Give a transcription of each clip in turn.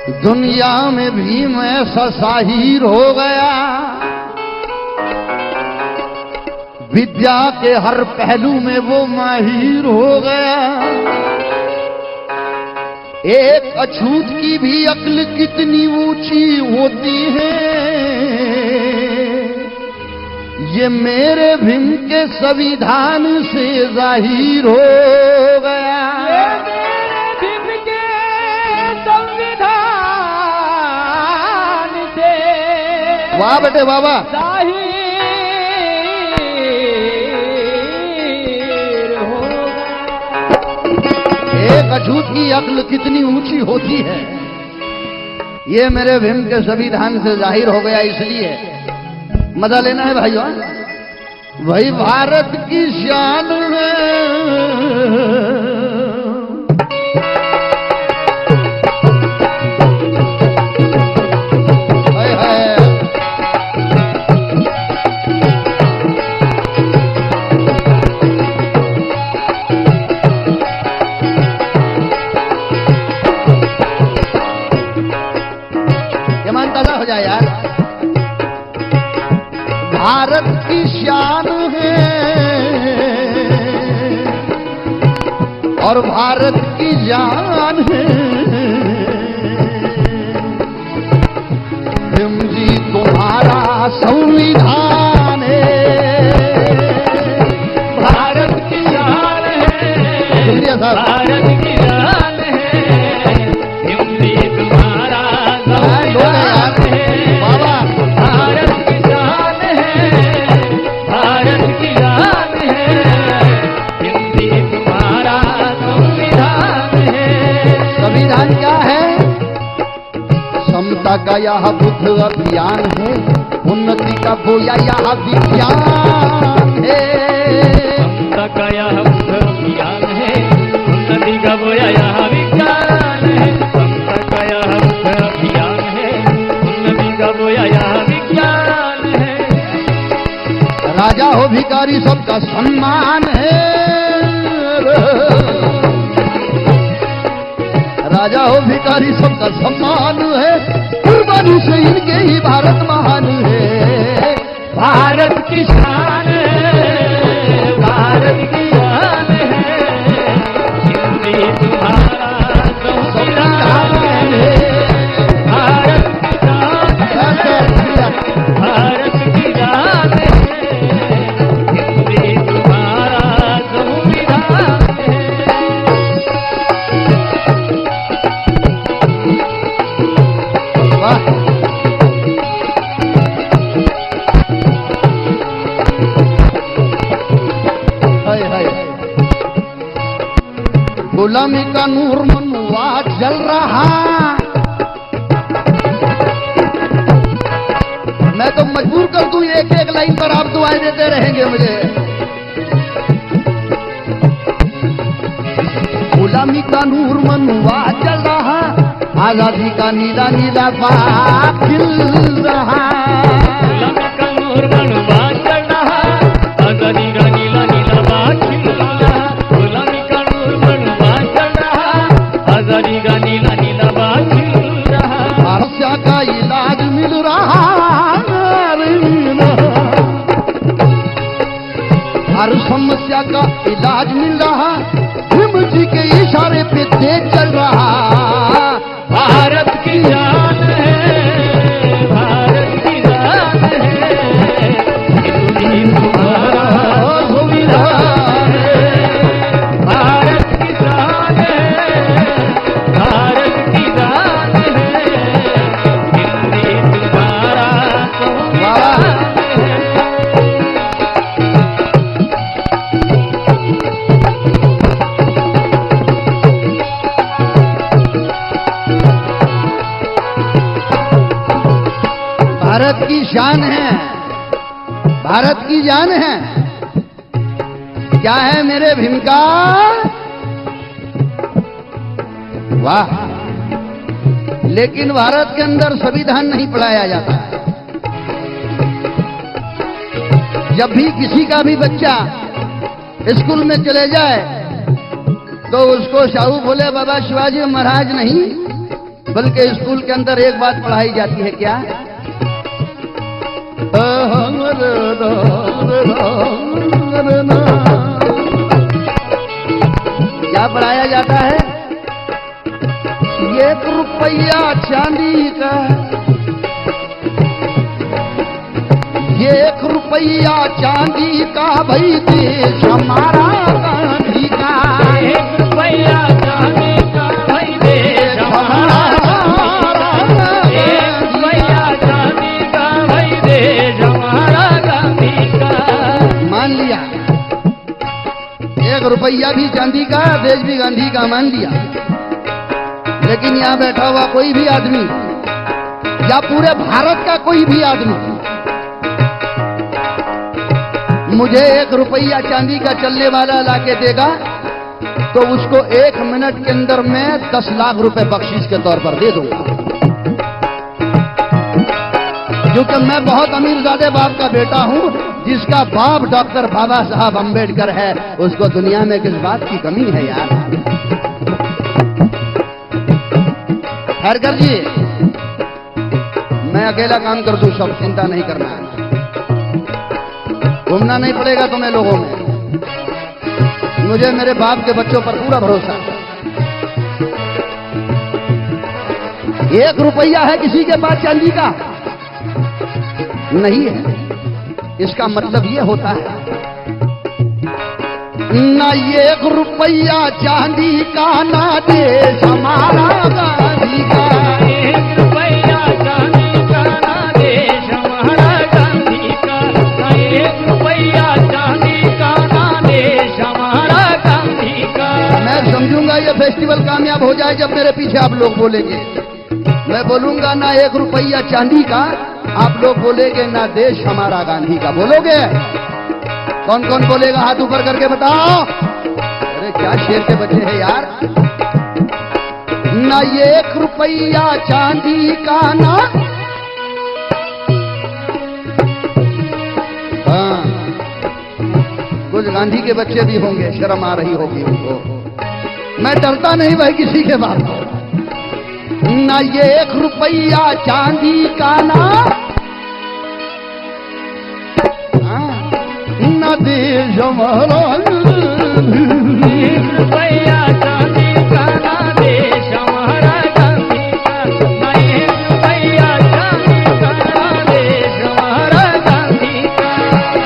दुनिया में भीम ऐसा शाहीर हो गया, विद्या के हर पहलू में वो माहिर हो गया। एक अछूत की भी अक्ल कितनी ऊंची होती है, ये मेरे भीम के संविधान से जाहिर हो गया। वाह बेटे वाह वाह। एक अछूत की अक्ल कितनी ऊंची होती है, ये मेरे भीम के संविधान से जाहिर हो गया। इसलिए मजा लेना है भाइयों, वही भारत की शान है। यार भारत की शान है और भारत की जान है। भीम जी तुम्हारा संविधान है, भारत की जान है। शुक्रिया साहब। भारत की जान है, भीम जी तुम्हारा समता का यह बुद्ध अभियान है, उन्नति का बोया यह विज्ञान है। समता का यह बुद्ध अभियान है, उन्नति का बोया यह विज्ञान है। समता का यह बुद्ध अभियान है, उन्नति का बोया यह विज्ञान है। राजा हो भिखारी सबका सम्मान है, राजा हो भिखारी सबका सम्मान है। कुर्बानी से इनके ही भारत महान है। भारत की शान है, भारत की शान है, हिंदी तुम्हारा संविधान है। भारत की शान है, भारत की शान है, हिंदी तुम्हारा संविधान है। गुलामी का नूर मनुआ जल रहा, मैं तो मजबूर कर दूं एक एक लाइन पर आप दुआएं देते रहेंगे मुझे। गुलामी का नूर मनुआ जल रहा, आजादी का नीला नीला बाग खिल रहा। गुलामी का नूर मनुआ जल रहा, आजादी का नीला नीला बाग खिल रहा। गुलामी का नूर मनुआ जल रहा, आजादी का नीला नीला बाग खिल रहा। समस्या का इलाज मिल रहा, हर समस्या का इलाज मिल रहा। भीम जी के इशारे पे देश चल रहा। भारत की जान है, भारत की जान है, हिंदी तुम्हारा संविधान है। भारत की जान है, भारत की जान है, हिंदी तुम्हारा संविधान है। भारत की शान है, भारत की जान है। क्या है मेरे भीम का? वाह। लेकिन भारत के अंदर संविधान नहीं पढ़ाया जाता है। जब भी किसी का भी बच्चा स्कूल में चले जाए तो उसको साहू बोले बाबा शिवाजी महाराज नहीं, बल्कि स्कूल के अंदर एक बात पढ़ाई जाती है, क्या? क्या पढ़ाया जाता है? 1 रुपया चांदी का, 1 रुपया चांदी का भाई देश हमारा गांधी का। 1 रुपया चांदी का भाई देश हमारा, 1 रुपया चांदी का भाई देश हमारा गांधी का। मान लिया 1 रुपया भी चांदी का, देश भी गांधी का, मान लिया। लेकिन यहां बैठा हुआ कोई भी आदमी या पूरे भारत का कोई भी आदमी मुझे 1 रुपया चांदी का चलने वाला लाके देगा तो उसको 1 मिनट के अंदर में 10 लाख रुपए बख्शीश के तौर पर दे दूंगा। क्योंकि मैं बहुत अमीरजादे बाप का बेटा हूं, जिसका बाप डॉक्टर बाबा साहब अंबेडकर है। उसको दुनिया में किस बात की कमी है यार? खैर कर जी, मैं अकेला काम कर दूं, सब चिंता नहीं करना है। घूमना नहीं पड़ेगा तुम्हें लोगों में। मुझे मेरे बाप के बच्चों पर पूरा भरोसा है। 1 रुपया है किसी के पास चांदी का? नहीं है। इसका मतलब ये होता है ना 1 रुपया चांदी का, ना देश हमारा गांधी का। 1 रुपया चांदी का, ना देश हमारा गांधी का। 1 रुपया चांदी का, ना देश हमारा गांधी का। मैं समझूंगा ये फेस्टिवल कामयाब हो जाए जब मेरे पीछे आप लोग बोलेंगे। मैं बोलूंगा ना 1 रुपया चांदी का, आप लोग बोलेंगे ना देश हमारा गांधी का। बोलोगे? कौन कौन बोलेगा? हाथ ऊपर करके बताओ। अरे क्या शेर के बच्चे हैं यार। ना 1 रुपया चांदी का, ना हाँ, कुछ गांधी के बच्चे भी होंगे, शर्म आ रही होगी उनको। मैं डरता नहीं भाई किसी के बाप को। ना 1 रुपया चांदी का, ना देश हमारा। 1 रुपया चांदी का, ना देश हमारा गांधी का। 1 रुपया चांदी का, ना देश हमारा गांधी का।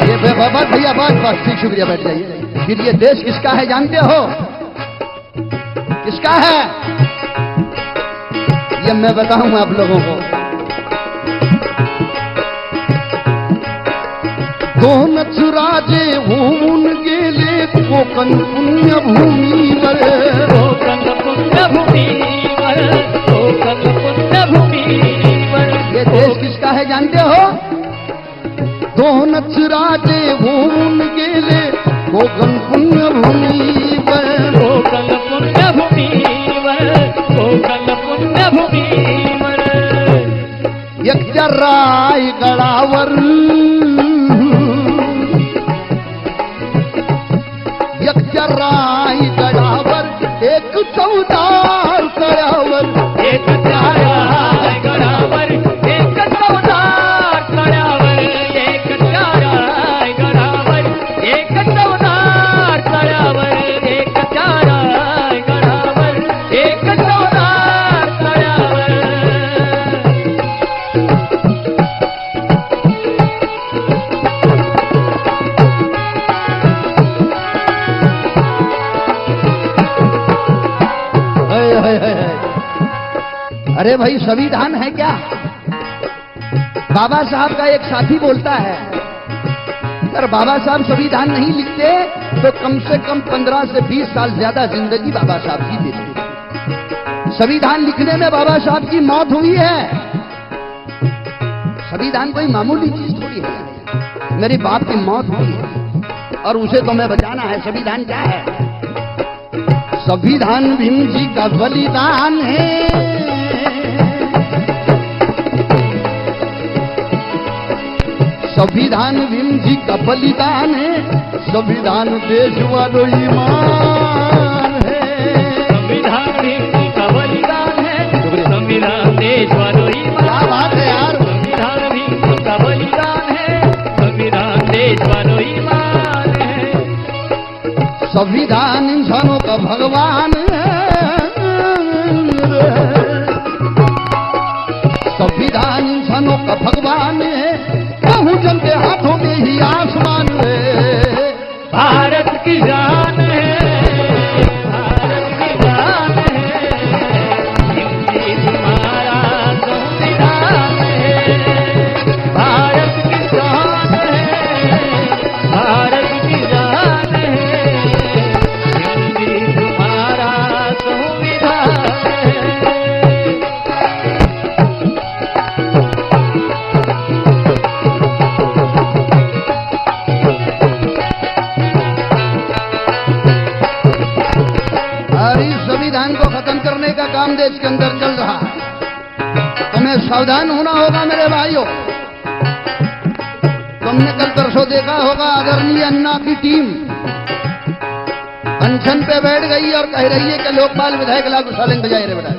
ये बाबा भैया बात ठीक, शुक्रिया, बैठ जाइए। फिर ये देश किसका है जानते हो? किसका है ये मैं बताऊं आप लोगों को। दोन चुराजे होऊन गेले कोकण पुण्यभूमीवर। कोकण पुण्यभूमीवर, कोकण पुण्यभूमीवर। ये देश किसका है जानते हो? दोन चुराजे होऊन गेले कोकण पुण्यभूमीवर। कोकण पुण्यभूमीवर, कोकण पुण्यभूमीवर। एकट्या रायगडावर, एकट्या रायगडावर एक चौदार तळ्यावर। एकट्या रायगडावर एक चौदार तळ्यावर। एकट्या रायगडावर एक चौदार तळ्यावर। एकट्या रायगडावर एक चौदार तळ्यावर। अरे भाई संविधान है क्या? बाबा साहब का एक साथी बोलता है अगर बाबा साहब संविधान नहीं लिखते तो कम से कम 15 से 20 साल ज्यादा जिंदगी बाबा साहब की देते। संविधान लिखने में बाबा साहब की मौत हुई है। संविधान कोई मामूली चीज थोड़ी है। मेरी बाप की मौत हुई है और उसे तो मैं बचाना है। संविधान क्या है? संविधान भीम जी का बलिदान है। संविधान भीम जी का बलिदान है। संविधान देश वालों ईमान है। संविधान भीम जी का बलिदान है। संविधान संविधान इंसानों का भगवान संविधान इंसानों का भगवान है, बहुजन के हाथों में ही आसमान है। भारत की जान है, भारत की जान है, हिंदी तुम्हारा संविधान है। भारत की जान है, भारत की जान है, हिंदी तुम्हारा संविधान है। संविधान को खत्म करने का काम देश के अंदर चल रहा है। तुम्हें सावधान होना होगा मेरे भाइयों। तुमने कल परसों देखा होगा आदरणीय अन्ना की टीम अनशन पे बैठ गई और कह रही है कि लोकपाल विधायक लागू सालेंग बजाय रे बेटा,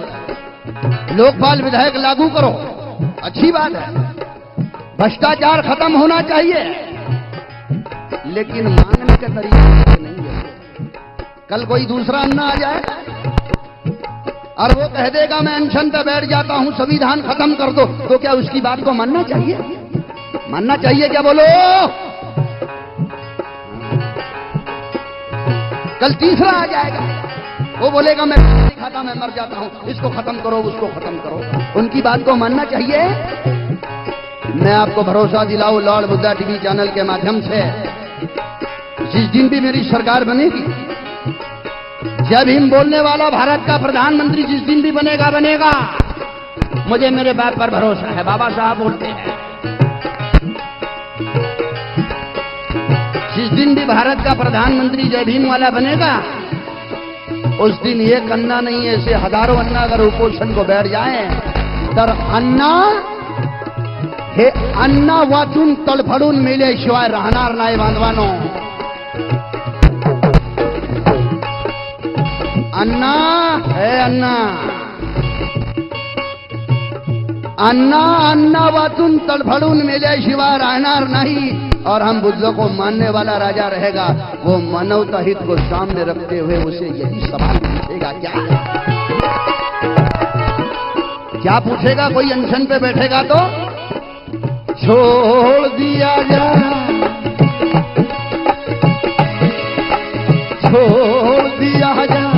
लोकपाल विधायक लागू करो। अच्छी बात है, भ्रष्टाचार खत्म होना चाहिए, लेकिन मांगने का तरीका नहीं है। कल कोई दूसरा अन्ना आ जाए और वो कह देगा मैं अनशन पे बैठ जाता हूं, संविधान खत्म कर दो, तो क्या उसकी बात को मानना चाहिए? मानना चाहिए क्या? बोलो। कल तीसरा आ जाएगा, वो बोलेगा मैं खाता मैं मर जाता हूं, इसको खत्म करो, उसको खत्म करो। उनकी बात को मानना चाहिए। मैं आपको भरोसा दिलाऊं लॉर्ड बुद्धा टीवी चैनल के माध्यम से, जिस दिन भी मेरी सरकार बनेगी, जय भीम बोलने वाला भारत का प्रधानमंत्री जिस दिन भी बनेगा बनेगा, मुझे मेरे बात पर भरोसा है। बाबा साहब बोलते हैं जिस दिन भी भारत का प्रधानमंत्री जय भीम वाला बनेगा, उस दिन एक अन्ना नहीं है, ऐसे हजारों अन्ना अगर उपोषण को बैठ जाए, तर अन्ना हे अन्ना वाचून तडफडून मेल्याशिवाय राहणार नाही बांधवानो। अन्ना है अन्ना, अन्ना अन्ना वाचून तडफडून मेल्याशिवाय राहणार नहीं। और हम बुद्धों को मानने वाला राजा रहेगा, वो मानवता हित को सामने रखते हुए उसे यही सवाल पूछेगा। क्या पूछेगा? कोई अनशन पे बैठेगा तो छोड़ दिया जाए, छोड़ दिया जाए,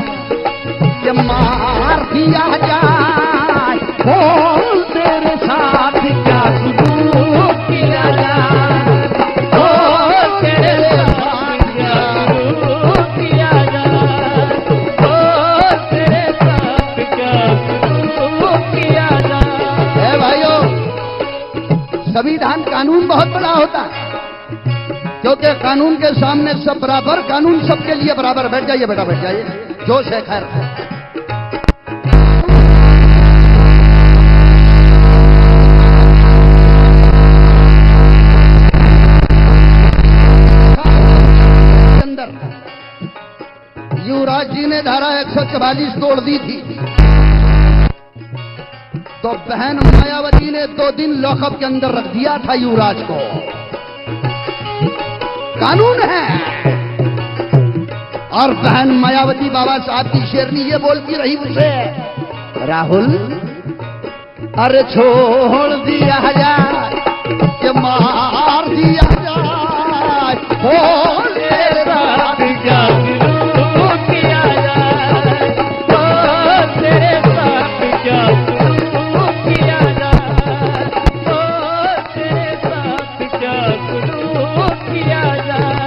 ये मार दिया जाए, बोल तेरे साथ क्या सुलूक किया जाए, बोल तेरे साथ क्या सुलूक किया जाए, बोल तेरे साथ क्या सुलूक किया जाए। भाइयों, संविधान कानून बहुत बड़ा होता है, क्योंकि कानून के सामने सब बराबर, कानून सबके लिए बराबर। बैठ जाइए बेटा, बैठ जाइए, जोश है। खैर, अंदर युवराज जी ने धारा 144 तोड़ दी थी, तो बहन मायावती ने 2 दिन लॉकअप के अंदर रख दिया था युवराज को। कानून है। और बहन मायावती बाबा साहब की शेरनी ये बोलती रही उसे, राहुल अरे छोड़ दिया जाए, ये मार दिया जाए, बोल तेरे साथ क्या सुलूक किया जाए, बोल तेरे साथ क्या सुलूक किया जाए, बोल तेरे साथ क्या सुलूक किया जाए।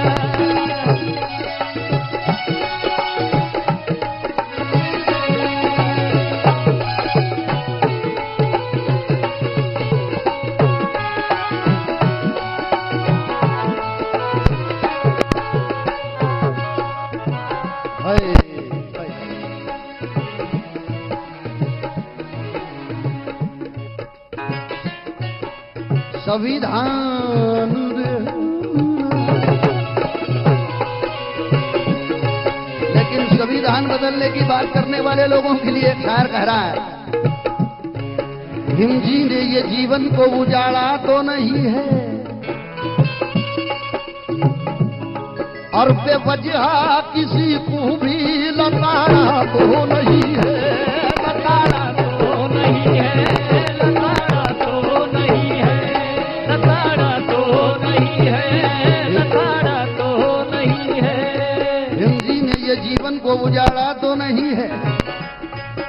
संविधान लेकिन संविधान बदलने की बात करने वाले लोगों के लिए खैर कह रहा है, भीम जी ने ये जीवन को उजाड़ा तो नहीं है, और बेवजह किसी को भी लताड़ा तो नहीं है, लताड़ा तो नहीं है, लताड़ा तो नहीं है, लताड़ा तो नहीं है, लताड़ा तो नहीं है। हिंदी ने ये जीवन को उजाड़ा तो नहीं है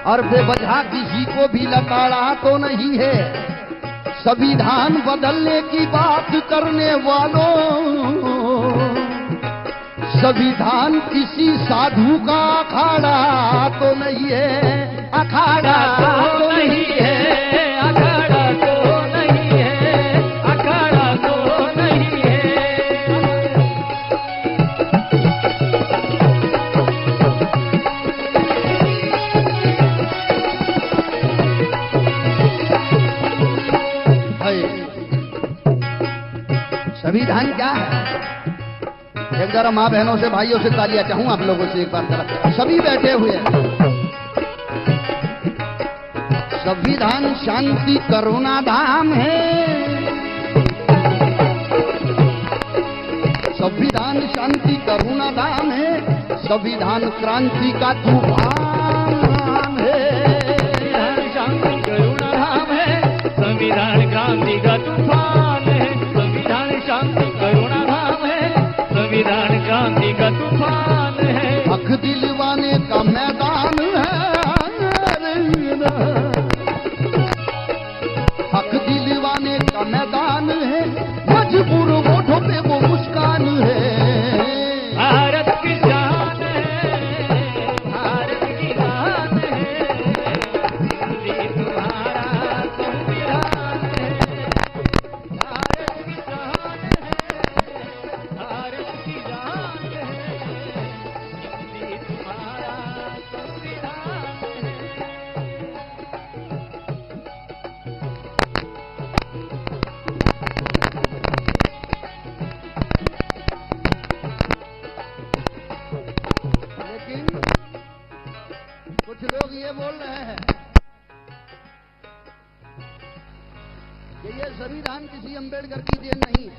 और बेवजह किसी को भी लताड़ा तो नहीं है। संविधान बदलने की बात करने वालों, संविधान किसी साधु का अखाड़ा तो नहीं है, अखाड़ा तो नहीं है, अखाड़ा तो नहीं है, अखाड़ा तो नहीं है। संविधान क्या है? एक जरा माँ बहनों से भाइयों से तालियां चाहूं आप लोगों से एक बार जरा, सभी बैठे हुए हैं। संविधान शांति करुणा धाम है, संविधान शांति करुणा धाम है, संविधान क्रांति का तूफान है, शांति करुणा धाम है, संविधान क्रांति का तूफान है, संविधान शांति करुणा धाम है, संविधान क्रांति का तूफान है। हक दिलवाने का मैदान है, हक दिलवाने का मैदान है, मजबूर वोटों पे वो मुस्कान है। भारत की जान है, भारत की जान है, हिंदी तुम्हारा संविधान है। भारत की जान है, भारत की जान है, हिंदी तुम्हारा संविधान है। लेकिन कुछ लोग ये बोल रहे हैं कि ये संविधान किसी अंबेडकर की देन नहीं है,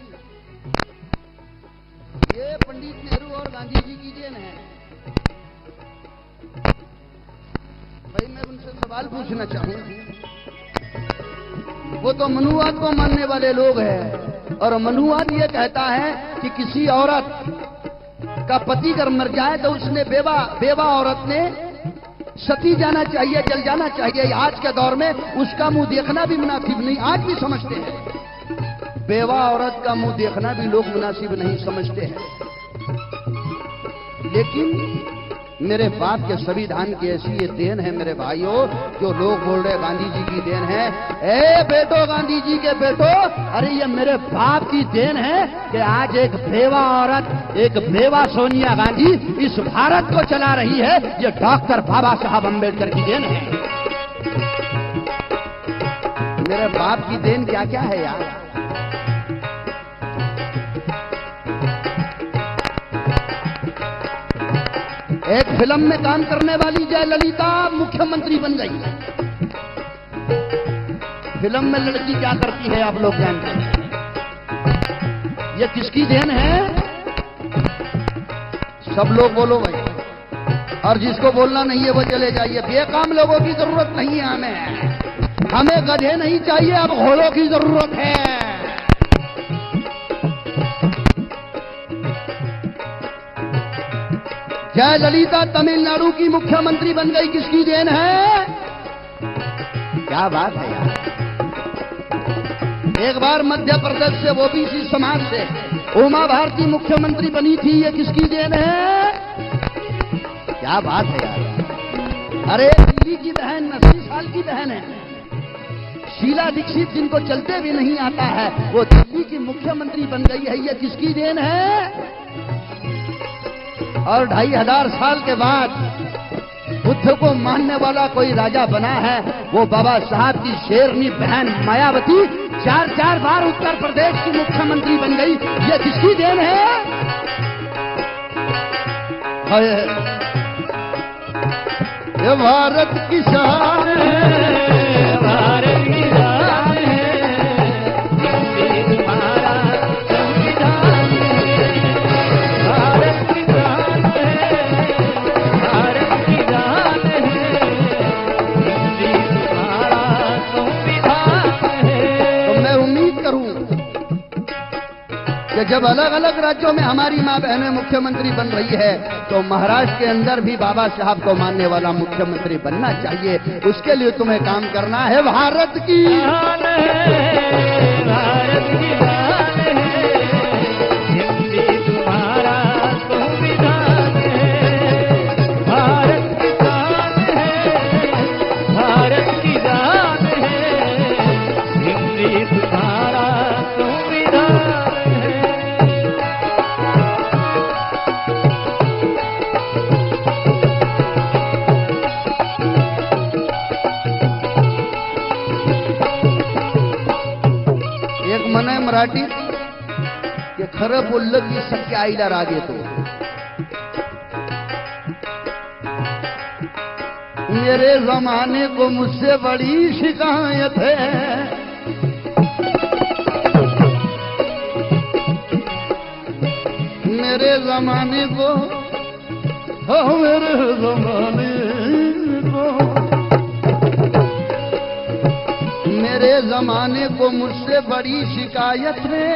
ये पंडित नेहरू और गांधी जी की देन है। भाई मैं उनसे सवाल पूछना चाहूं, वो तो मनुवाद को मानने वाले लोग हैं और मनुवाद ये कहता है कि किसी औरत का पति अगर मर जाए तो उसने बेवा औरत ने सती जाना चाहिए, जल जाना चाहिए। आज के दौर में उसका मुंह देखना भी मुनासिब नहीं, आज भी समझते हैं बेवा औरत का मुंह देखना भी लोग मुनासिब नहीं समझते हैं। लेकिन मेरे बाप के संविधान की ऐसी ये देन है मेरे भाइयों, जो लोग बोल रहे गांधी जी की देन है। ए बेटो, गांधी जी के बेटो, अरे ये मेरे बाप की देन है कि आज एक बेवा औरत, एक बेवा सोनिया गांधी इस भारत को चला रही है। ये डॉक्टर बाबा साहब अम्बेडकर की देन है। मेरे बाप की देन क्या क्या है यार? एक फिल्म में काम करने वाली जयललिता मुख्यमंत्री बन गई। फिल्म में लड़की क्या करती है आप लोग जानते हैं। ये किसकी देन है? सब लोग बोलो भाई, और जिसको बोलना नहीं है वो चले जाइए। बेकाम लोगों की जरूरत नहीं है हमें गधे नहीं चाहिए, अब घोड़ों की जरूरत है। जयललिता तमिलनाडु की मुख्यमंत्री बन गई, किसकी देन है? क्या बात है यार। एक बार मध्य प्रदेश से ओबीसी समाज से उमा भारती मुख्यमंत्री बनी थी, ये किसकी देन है? क्या बात है यार। अरे दिल्ली की बहन 80 साल की बहन है, शीला दीक्षित, जिनको चलते भी नहीं आता है, वो दिल्ली की मुख्यमंत्री बन गई है, ये किसकी देन है? और 2500 साल के बाद बुद्ध को मानने वाला कोई राजा बना है, वो बाबा साहब की शेरनी बहन मायावती 4 बार उत्तर प्रदेश की मुख्यमंत्री बन गई, ये किसकी देन है? ये भारत की शान है, भारत की शान है, हिंदी तुम्हारा संविधान है। भारत कि जब अलग अलग राज्यों में हमारी माँ बहनें मुख्यमंत्री बन रही है तो महाराष्ट्र के अंदर भी बाबा साहब को मानने वाला मुख्यमंत्री बनना चाहिए। उसके लिए तुम्हें काम करना है। भारत की शान है, भारत की शान है, हिंदी तुम्हारा संविधान है। भारत की शान है, भारत की शान है, हिंदी तुम्हारा संविधान है। एक मन आहे मराठी की खरं बोललं की सत्य आईला राग येतो। मेरे जमाने को मुझसे बड़ी शिकायत है, मेरे जमाने को, हो मेरे जमाने को, मेरे जमाने को मुझसे बड़ी शिकायत है,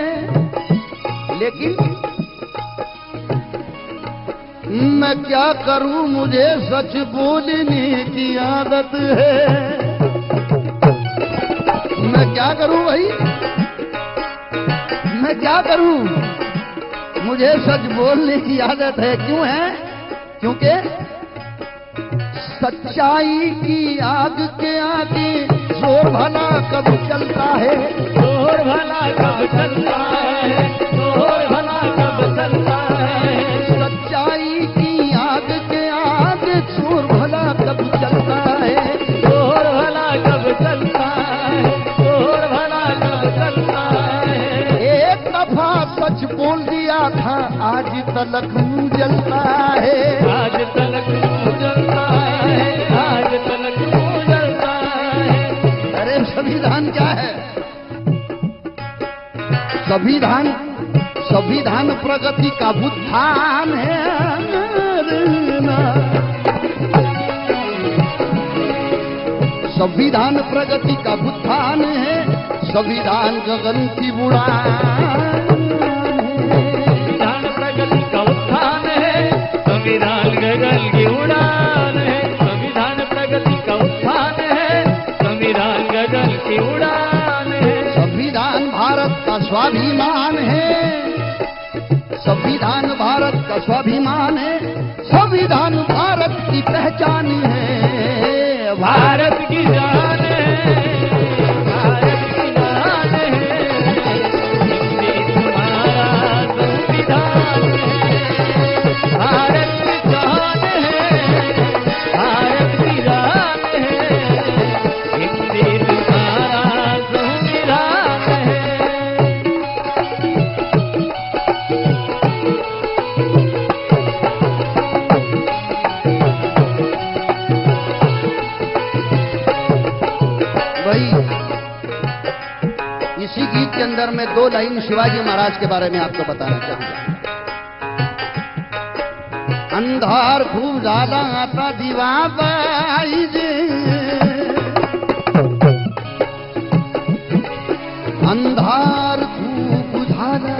लेकिन मैं क्या करूं, मुझे सच बोलने की आदत है। मैं क्या करूं भाई, मैं क्या करूं, मुझे सच बोलने की आदत है। क्यों है? क्योंकि सच्चाई की आग के आगे जोर भला कब चलता है, जोर भला कब चलता है, जोर भला कब चलता है। सच्चाई की आग के आगे जोर भला कब चलता है, जोर भला कब चलता है, जोर भला कब चलता है। एक दफा सच बोल दिया था, आज तलक मुंह जलता है, आज तलक मुंह जलता है, आज तलक मुंह जलता है। अरे संविधान क्या है? संविधान, संविधान प्रगति का उत्थान है। संविधान प्रगति का उत्थान है, संविधान गगन की उड़ान। संविधान प्रगति का उत्थान है, संविधान गगन की उड़ान है। संविधान प्रगति का उत्थान है, संविधान गगन की उड़ान है। संविधान भारत का स्वाभिमान है, संविधान भारत का स्वाभिमान है, संविधान भारत की पहचान है। भारत की जान है, भारत की जान है, हिंदी तुम्हारा संविधान है। भारत की जान है, भारत की जान है, हिंदी तुम्हारा संविधान है। भाई इसी गीत के अंदर मैं दो लाइन शिवाजी महाराज के बारे में आपको बताना चाहूंगा। अंधार खूब झाला आता दिवा पाहिजे, अंधार खूप झाला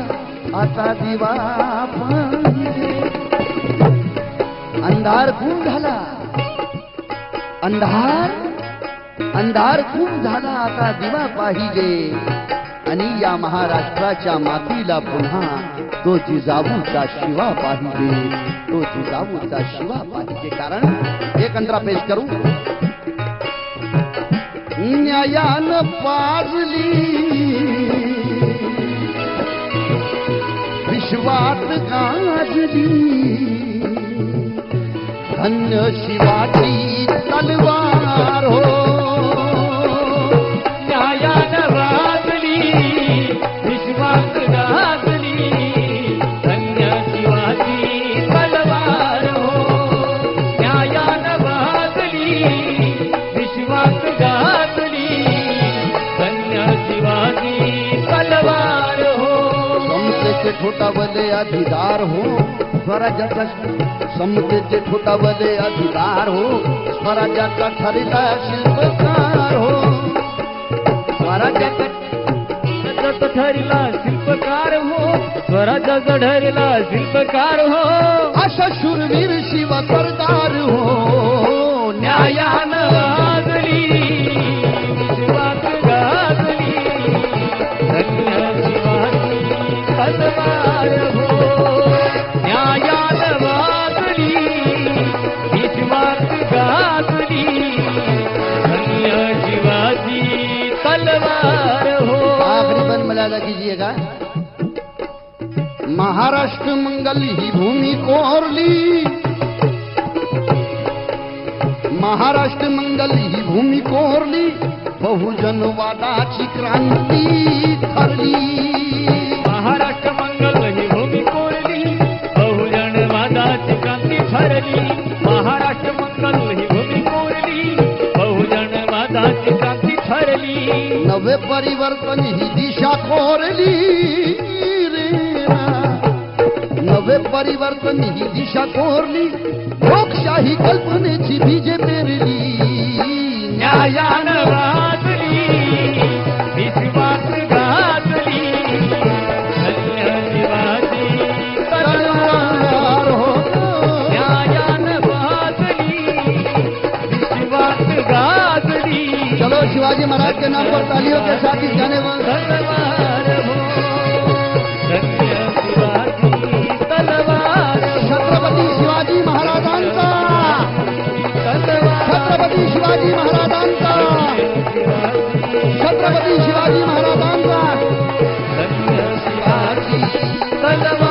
आता दिवा पाहिजे। अंधार खूप झाला, अंधार, अंधार खूप झाला आता दिवा पाहिजे, आणि या महाराष्ट्राच्या मातीला पुन्हा तो जिजाऊचा शिवा पाहिजे, तो जिजाऊचा शिवा पाहिजे। कारण एक अंतरा पेश करू, न्यायानं पाजली विश्वात गाजली, धन्य शिवाची तलवार हो। न्यायानं वाजली विश्वात गाजली, धन्य शिवाची तलवार हो। न्यायानं वाजली विश्वात गाजली, धन्य शिवाची तलवार हो। समतेचे ठोठावले अधिकार हो, स्वराज्याचा समतेचे ठोठावले अधिकार हो, स्वराज्याचा ठरला शिल्पकार हो, स्वराज्याचा ठरला शिल्पकार हो, स्वराज्याचा ठरला शिल्पकार हो अशा शूरवीर शिव सरदार हो न्यायानं वाजली विश्वात गाजली धन्य शिवाजी तलवार हो न्यायानं वाजली विश्वात गाजली धन्य शिवाजी तलवार हो। आखिरी बंद मलाला कीजिएगा। महाराष्ट्र मंगल ही भूमि कोरली, महाराष्ट्र मंगल ही भूमि कोरली, बहुजनवादाची क्रांती ठरली। महाराष्ट्र मंगल ही भूमी कोरली बहुजनवादाची क्रांती ठरली। महाराष्ट्र मंगल ही भूमी कोरली बहुजनवादाची क्रांती ठरली। नवे परिवर्तन ही दिशा कोरली रे ना। नवे परिवर्तन ही दिशा कोरली, लोकशाही कल्पनेची बीजे पेरली। न्यायानं वाजली विश्वास गाजली धन्य शिवाजी तलवार हो न्यायानं वाजली विश्वास गाजली। चलो शिवाजी महाराज के नाम पर तालियों के साथ इस गाने में तलवार हो धन्य शिवाजी तलवार हो छत्रपती शिवाजी महाराजांचा, छत्रपती शिवाजी महाराजांचा, छत्रपती शिवाजी महाराजांचा। धन्य शिवाजी तलवार